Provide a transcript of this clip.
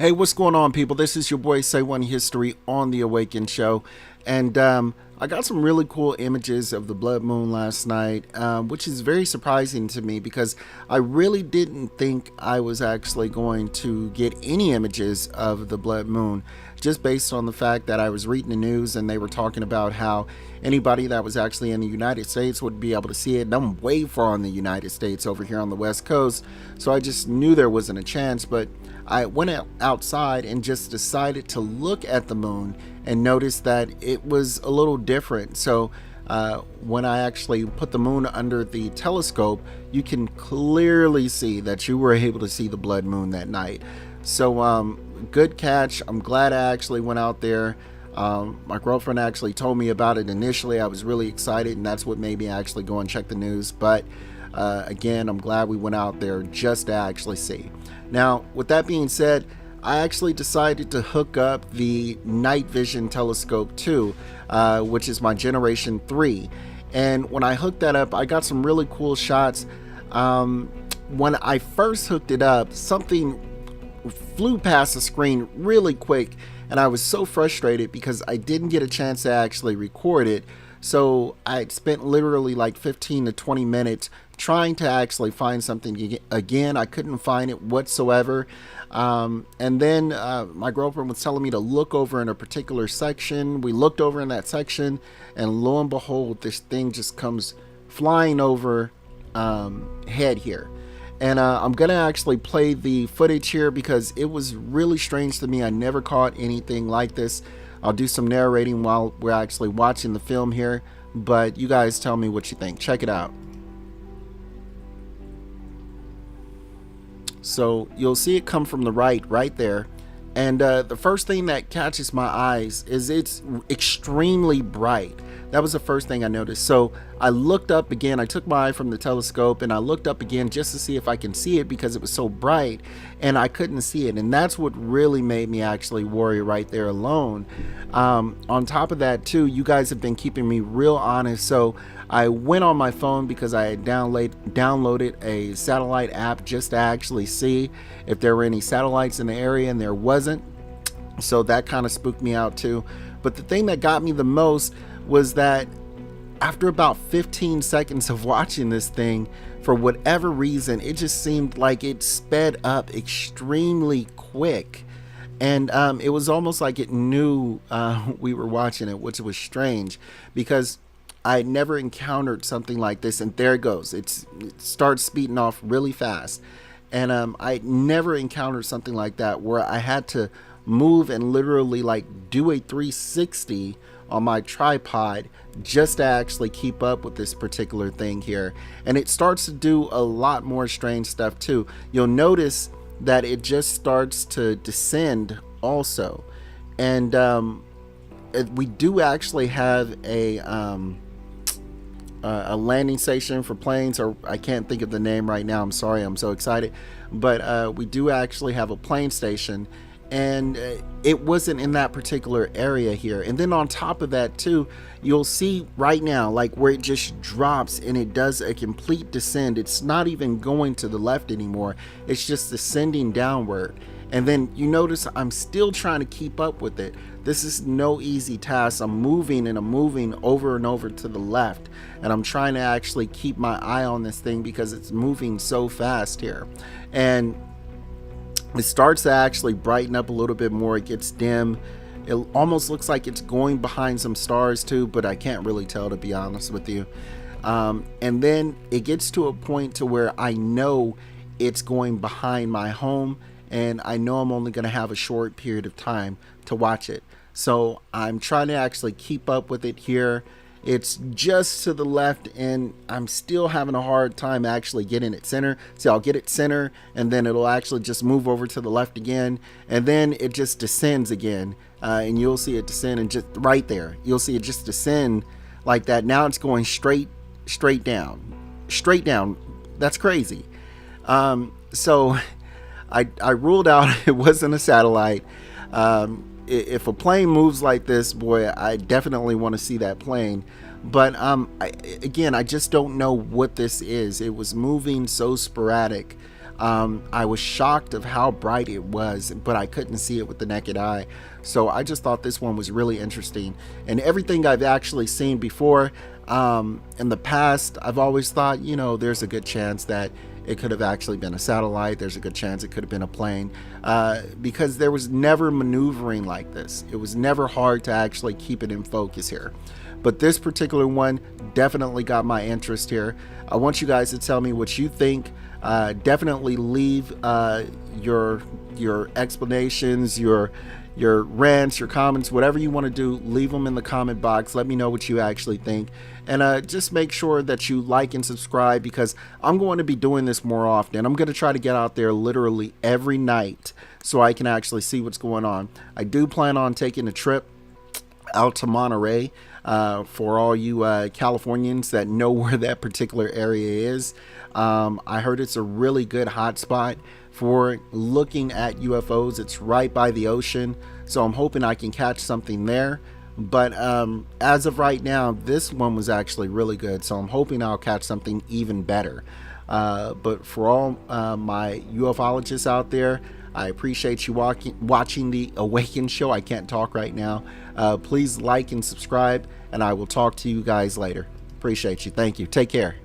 Hey, what's going on, people? This is your boy Say One History on the Awakened Show, and I got some really cool images of the blood moon last night, which is very surprising to me because I really didn't think I was actually going to get any images of the blood moon, just based on the fact that I was reading the news and they were talking about how anybody that was actually in the United States would be able to see it. And I'm way far in the United States over here on the West Coast, so I just knew there wasn't a chance. But I went outside and just decided to look at the moon and noticed that it was a little different. So when I actually put the moon under the telescope, you can clearly see that you were able to see the blood moon that night. So good catch. I'm glad I actually went out there. My girlfriend actually told me about it initially. I was really excited, and that's what made me actually go and check the news. But again, I'm glad we went out there just to actually see. Now, with that being said, I actually decided to hook up the night vision telescope too, which is my generation 3. And when I hooked that up, I got some really cool shots. When I first hooked it up, something flew past the screen really quick, and I was so frustrated because I didn't get a chance to actually record it. So I spent literally like 15 to 20 minutes trying to actually find something again. I couldn't find it whatsoever. And then my girlfriend was telling me to look over in a particular section. We looked over in that section, and lo and behold, this thing just comes flying over head here. And I'm gonna actually play the footage here because it was really strange to me. I never caught anything like this. I'll do some narrating while we're actually watching the film here, but you guys tell me what you think. Check it out. So you'll see it come from the right there, and the first thing that catches my eyes is it's extremely bright. That was the first thing I noticed. So I looked up again. I took my eye from the telescope and I looked up again just to see if I can see it because it was so bright, and I couldn't see it. And that's what really made me actually worry right there alone. On top of that too, you guys have been keeping me real honest. So I went on my phone because I had downloaded a satellite app just to actually see if there were any satellites in the area, and there wasn't. So that kind of spooked me out too. But the thing that got me the most was that after about 15 seconds of watching this thing, for whatever reason, it just seemed like it sped up extremely quick. And it was almost like it knew we were watching it, which was strange because I had never encountered something like this. And there it goes. It starts speeding off really fast. And I never encountered something like that where I had to move and literally like do a 360 on my tripod just to actually keep up with this particular thing here. And it starts to do a lot more strange stuff too. You'll notice that it just starts to descend also. And we do actually have a landing station for planes, or I can't think of the name right now. I'm sorry, I'm so excited. But we do actually have a plane station, and it wasn't in that particular area here. And then on top of that too, you'll see right now like where it just drops and it does a complete descend. It's not even going to the left anymore, it's just descending downward. And then you notice I'm still trying to keep up with it. This is no easy task. I'm moving and I'm moving over and over to the left, and I'm trying to actually keep my eye on this thing because it's moving so fast here. And it starts to actually brighten up a little bit more. It gets dim. It almost looks like it's going behind some stars too, but I can't really tell, to be honest with you. And then it gets to a point to where I know it's going behind my home, and I know I'm only going to have a short period of time to watch it. So I'm trying to actually keep up with it here. It's just to the left, and I'm still having a hard time actually getting it center. See, I'll get it center, and then it'll actually just move over to the left again, and then it just descends again, and you'll see it descend, and just right there, you'll see it just descend like that. Now it's going straight down. That's crazy. So I ruled out it wasn't a satellite. If a plane moves like this, boy, I definitely want to see that plane. But again, I just don't know what this is. It was moving so sporadic. I was shocked of how bright it was, but I couldn't see it with the naked eye. So I just thought this one was really interesting. And everything I've actually seen before in the past, I've always thought, there's a good chance that it could have actually been a satellite. There's a good chance it could have been a plane, because there was never maneuvering like this. It was never hard to actually keep it in focus here. But this particular one definitely got my interest here. I want you guys to tell me what you think. Definitely leave your explanations, your rants, your comments, whatever you want to do, leave them in the comment box. Let me know what you actually think. And just make sure that you like and subscribe, because I'm going to be doing this more often. I'm going to try to get out there literally every night so I can actually see what's going on. I do plan on taking a trip out to Monterey for all you Californians that know where that particular area is. I heard it's a really good hotspot for looking at UFOs. It's right by the ocean, so I'm hoping I can catch something there. But as of right now, this one was actually really good, so I'm hoping I'll catch something even better. But for all my ufologists out there, I appreciate you watching the Awaken Show. I can't talk right now. Please like and subscribe, and I will talk to you guys later. Appreciate you. Thank you. Take care.